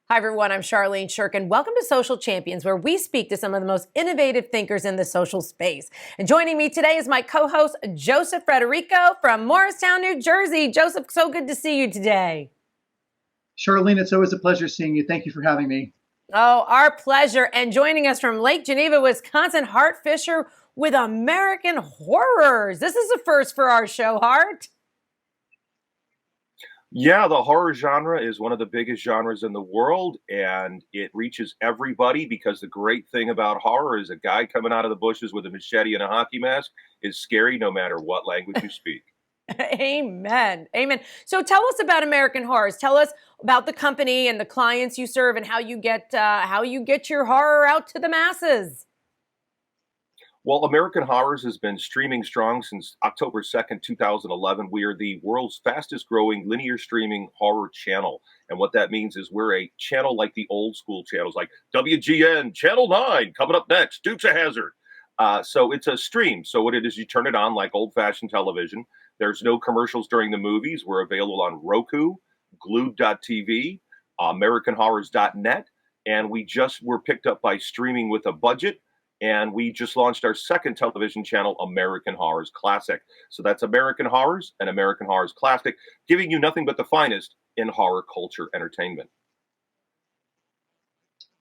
Hi, everyone. I'm Charlene Shirkin. Welcome to Social Champions, where we speak to some of the most innovative thinkers in the social space. And joining me today is my co-host, Joseph Frederico from Morristown, New Jersey. Joseph, so good to see you today. Charlene, it's always a pleasure seeing you. Thank you for having me. Oh, our pleasure. And joining us from Lake Geneva, Wisconsin, Hart Fisher with American Horrors. This is a first for our show, Hart. Yeah, the horror genre is one of the biggest genres in the world, and it reaches everybody because the great thing about horror is a guy coming out of the bushes with a machete and a hockey mask is scary no matter what language you speak. Amen. Amen. So tell us about American Horrors. Tell us about the company and the clients you serve and how you get your horror out to the masses. Well, American Horrors has been streaming strong since October 2nd, 2011. We are the world's fastest growing linear streaming horror channel. And what that means is we're a channel like the old school channels, like WGN, Channel 9, coming up next, Dukes of Hazzard. So it's a stream. So what it is, you turn it on like old fashioned television. There's no commercials during the movies. We're available on Roku, Glued.tv, AmericanHorrors.net. And we just were picked up by Streaming with a Budget. And we just launched our second television channel, American Horrors Classic. So that's American Horrors and American Horrors Classic, giving you nothing but the finest in horror culture entertainment.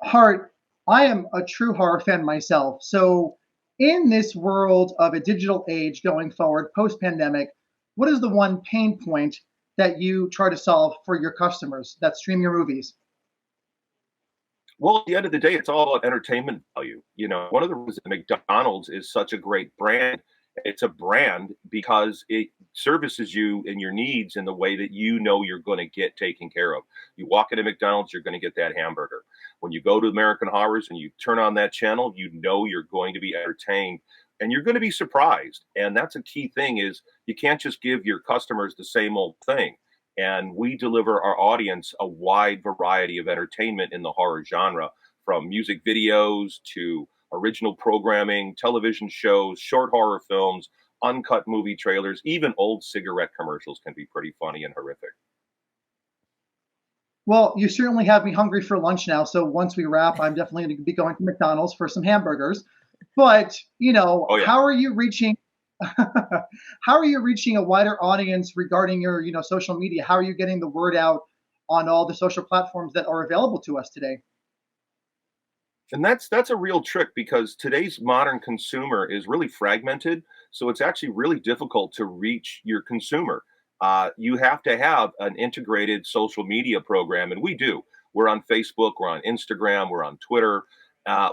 Hart, I am a true horror fan myself. So, in this world of a digital age going forward, post pandemic, what is the one pain point that you try to solve for your customers that stream your movies? Well, at the end of the day, it's all about entertainment value. You know, one of the reasons that McDonald's is such a great brand, it's a brand because it services you and your needs in the way that you know you're going to get taken care of. You walk into McDonald's, you're going to get that hamburger. When you go to American Horrors and you turn on that channel, you know you're going to be entertained and you're going to be surprised. And that's a key thing is you can't just give your customers the same old thing. And we deliver our audience a wide variety of entertainment in the horror genre, from music videos to original programming, television shows, short horror films, uncut movie trailers, even old cigarette commercials can be pretty funny and horrific. Well, you certainly have me hungry for lunch now. So, once we wrap, I'm definitely going to be going to McDonald's for some hamburgers. But, Oh, yeah. how are you reaching? How are you reaching a wider audience regarding your, social media? How are you getting the word out on all the social platforms that are available to us today? And that's a real trick because today's modern consumer is really fragmented. So it's actually really difficult to reach your consumer. You have to have an integrated social media program, and we do. We're on Facebook, we're on Instagram, we're on Twitter.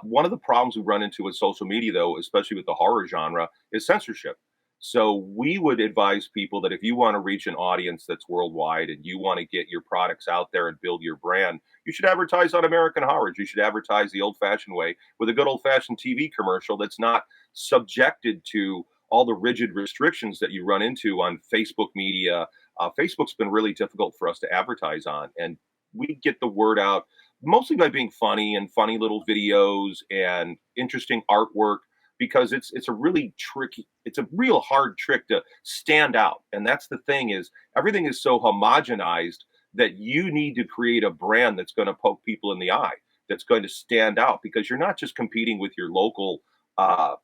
One of the problems we run into with social media, though, especially with the horror genre, is censorship. So we would advise people that if you want to reach an audience that's worldwide and you want to get your products out there and build your brand, you should advertise on American Horror. You should advertise the old-fashioned way with a good old-fashioned TV commercial that's not subjected to all the rigid restrictions that you run into on Facebook media. Facebook's been really difficult for us to advertise on, and we get the word out mostly by being funny and funny little videos and interesting artwork because it's a really tricky, it's a real hard trick to stand out. And that's the thing is everything is so homogenized that you need to create a brand that's going to poke people in the eye, that's going to stand out because you're not just competing with your local, I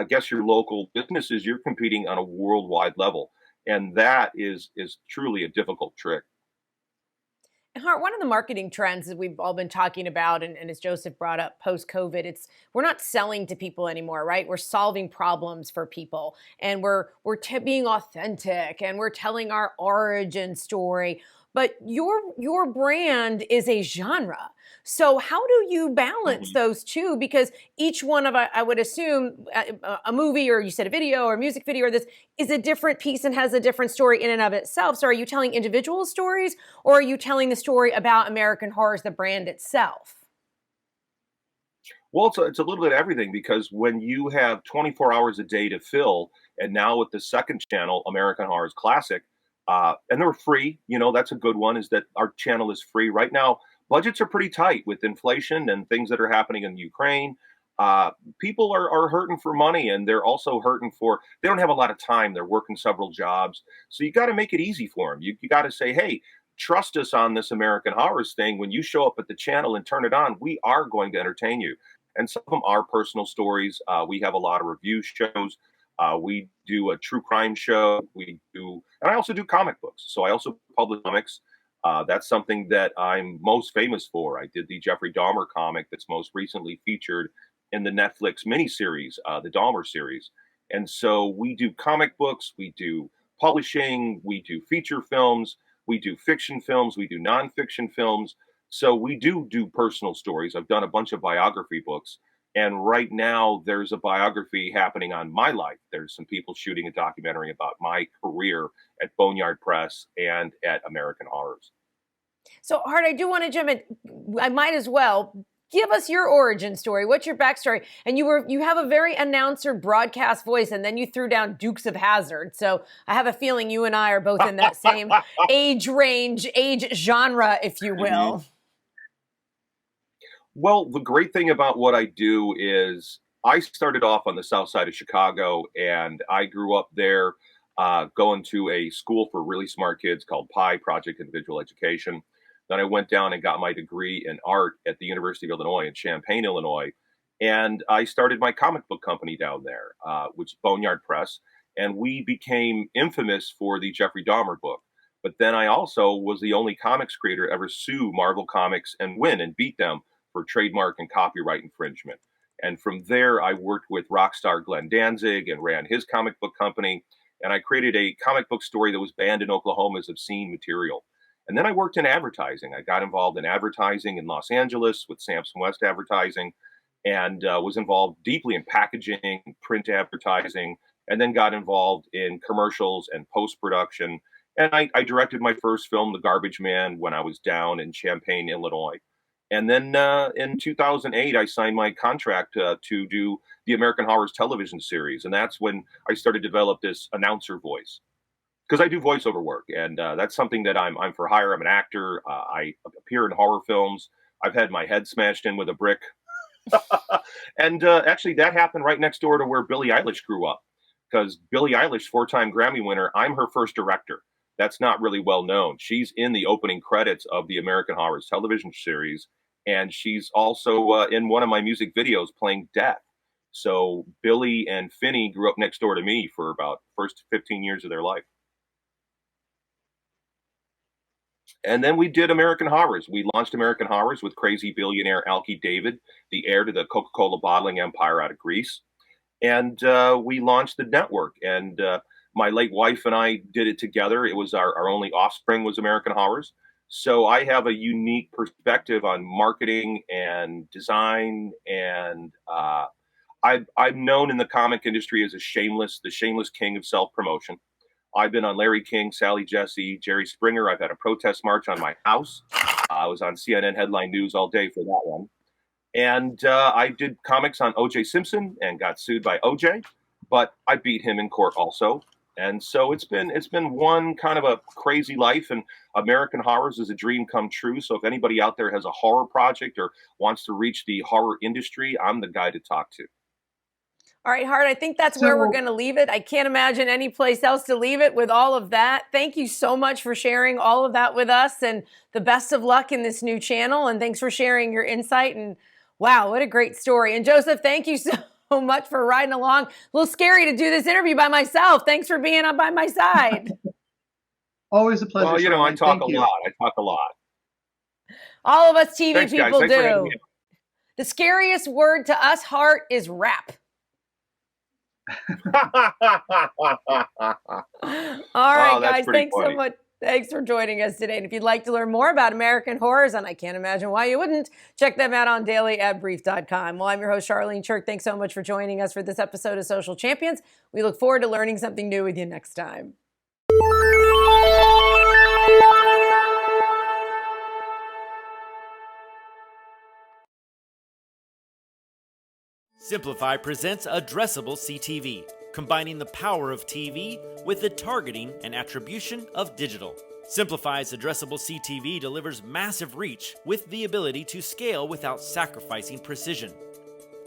guess your local businesses, you're competing on a worldwide level. And that is truly a difficult trick. Hart, one of the marketing trends that we've all been talking about, and as Joseph brought up post-COVID, it's we're not selling to people anymore, right? We're solving problems for people, and we're being authentic, and we're telling our origin story. But your brand is a genre. So how do you balance Mhm. those two? Because each one of, I would assume, a movie or you said a video or a music video or this is a different piece and has a different story in and of itself. So are you telling individual stories or are you telling the story about American Horror as the brand itself? Well, it's a little bit of everything because when you have 24 hours a day to fill, and now with the second channel, American Horror's Classic, and they're free, that's a good one, is that our channel is free. Right now, budgets are pretty tight with inflation and things that are happening in Ukraine. People are hurting for money and they're also hurting for, they don't have a lot of time. They're working several jobs. So you got to make it easy for them. You got to say, hey, trust us on this American Horrors thing. When you show up at the channel and turn it on, we are going to entertain you. And some of them are personal stories. We have a lot of review shows. We do a true crime show. And I also do comic books. So I also publish comics. That's something that I'm most famous for. I did the Jeffrey Dahmer comic that's most recently featured in the Netflix miniseries, the Dahmer series. And so we do comic books, we do publishing, we do feature films, we do fiction films, we do nonfiction films. So we do personal stories. I've done a bunch of biography books. And right now, there's a biography happening on my life. There's some people shooting a documentary about my career at Boneyard Press and at American Horrors. So, Hart, I do want to jump in. I might as well. Give us your origin story. What's your backstory? And you have a very announcer broadcast voice, and then you threw down Dukes of Hazzard. So I have a feeling you and I are both in that same age range, age genre, if you will. Well, the great thing about what I do is I started off on the south side of Chicago, and I grew up there going to a school for really smart kids called PI, Project Individual Education. Then I went down and got my degree in art at the University of Illinois in Champaign, Illinois. And I started my comic book company down there, which is Boneyard Press. And we became infamous for the Jeffrey Dahmer book. But then I also was the only comics creator to ever sue Marvel Comics and win and beat them for trademark and copyright infringement. And from there, I worked with rock star Glenn Danzig and ran his comic book company. And I created a comic book story that was banned in Oklahoma as obscene material. And then I worked in advertising. I got involved in advertising in Los Angeles with Samson West Advertising, and was involved deeply in packaging, print advertising, and then got involved in commercials and post-production. And I directed my first film, The Garbage Man, when I was down in Champaign, Illinois. And then in 2008, I signed my contract to do the American Horrors television series. And that's when I started to develop this announcer voice. Because I do voiceover work, and that's something that I'm for hire. I'm an actor. I appear in horror films. I've had my head smashed in with a brick. And actually, that happened right next door to where Billie Eilish grew up. Because Billie Eilish, 4-time Grammy winner, I'm her first director. That's not really well known. She's in the opening credits of the American Horrors television series, and she's also in one of my music videos playing Death. So Billie and Finney grew up next door to me for about the first 15 years of their life. And then we did American Horrors. We launched American Horrors with crazy billionaire Alki David, the heir to the Coca-Cola bottling empire out of Greece. And we launched the network. And my late wife and I did it together. It was our only offspring was American Horrors. So I have a unique perspective on marketing and design. And I'm known in the comic industry as the shameless king of self-promotion. I've been on Larry King, Sally Jesse, Jerry Springer. I've had a protest march on my house. I was on CNN Headline News all day for that one. And I did comics on O.J. Simpson and got sued by O.J., but I beat him in court also. And so it's been one kind of a crazy life, and American Horrors is a dream come true. So if anybody out there has a horror project or wants to reach the horror industry, I'm the guy to talk to. All right, Hart, I think that's where we're going to leave it. I can't imagine any place else to leave it with all of that. Thank you so much for sharing all of that with us, and the best of luck in this new channel. And thanks for sharing your insight. And wow, what a great story. And Joseph, thank you so much for riding along. A little scary to do this interview by myself. Thanks for being on by my side. Always a pleasure. Well, I talk a lot. I talk a lot. All of us TV people guys. do. The scariest word to us, Hart, is rap. All right, guys, thanks so much. Thanks for joining us today. And if you'd like to learn more about American Horrors, and I can't imagine why you wouldn't, check them out on dailyadbrief.com. Well, I'm your host, Charlene Chirk. Thanks so much for joining us for this episode of Social Champions. We look forward to learning something new with you next time. Simplify presents Addressable CTV, combining the power of TV with the targeting and attribution of digital. Simplify's Addressable CTV delivers massive reach with the ability to scale without sacrificing precision.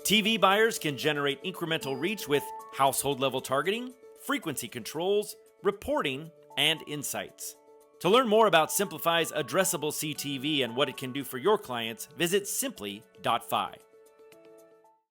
TV buyers can generate incremental reach with household-level targeting, frequency controls, reporting, and insights. To learn more about Simplify's addressable CTV and what it can do for your clients, visit simply.fi.